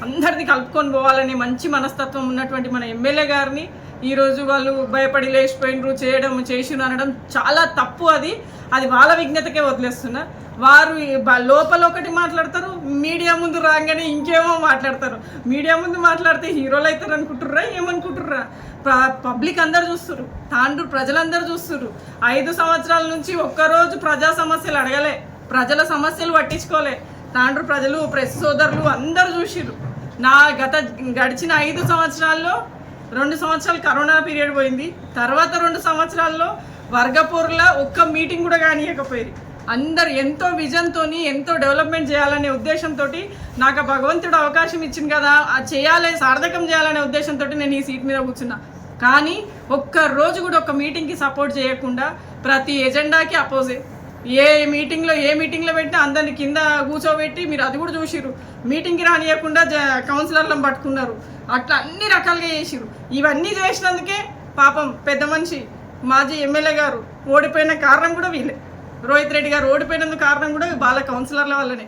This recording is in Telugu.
అందరినీ కలుపుకొని పోవాలని మంచి మనస్తత్వం ఉన్నటువంటి మన ఎమ్మెల్యే గారిని ఈరోజు వాళ్ళు భయపడి లేచిపోయినరు చేసిన అనడం చాలా తప్పు. అది వాళ్ళ విజ్ఞతకే వదిలేస్తున్నా. వారు లోపల ఒకటి మాట్లాడతారు, మీడియా ముందు రాగానే ఇంకేమో మాట్లాడతారు. మీడియా ముందు మాట్లాడితే హీరోలు అవుతారు అనుకుంటుర్రా, ఏమనుకుంటుర్రా? పబ్లిక్ అందరు చూస్తున్నారు, తాండ్రు ప్రజలందరూ చూస్తున్నారు. 5 సంవత్సరాల నుంచి ఒక్కరోజు ప్రజా సమస్యలు అడగలే, ప్రజల సమస్యలు పట్టించుకోలే. తాండ్రు ప్రజలు, ప్రెస్ సోదరులు అందరూ చూసిర్రు. గడిచిన 5 సంవత్సరాల్లో 2 సంవత్సరాలు కరోనా పీరియడ్ పోయింది. తర్వాత 2 సంవత్సరాల్లో వర్గపూర్ల ఒక్క మీటింగ్ కూడా కానియకపోయింది. అందరు ఎంతో విజన్తో ఎంతో డెవలప్మెంట్ చేయాలనే ఉద్దేశంతో నాకు భగవంతుడు అవకాశం ఇచ్చింది కదా, చేయాలి, సార్థకం చేయాలనే ఉద్దేశంతో నేను ఈ సీట్ మీద కూర్చున్నా. కానీ ఒక్క రోజు కూడా ఒక్క మీటింగ్కి సపోర్ట్ చేయకుండా ప్రతి ఎజెండాకి అపోజే. ఏ మీటింగ్లో పెట్టినా అందరిని కింద కూర్చోబెట్టి, మీరు అది కూడా చూసిర్రు, మీటింగ్కి రానియకుండా కౌన్సిలర్లను పట్టుకున్నారు. అట్లా అన్ని రకాలుగా చేసిర్రు. ఇవన్నీ చేసినందుకే పాపం పెద్ద మనిషి మాజీ ఎమ్మెల్యే గారు ఓడిపోయిన కారణం కూడా వీళ్ళే. రోహిత్ రెడ్డి గారు ఓడిపోయినందుకు కారణం కూడా వాళ్ళ కౌన్సిలర్ల వల్లనే.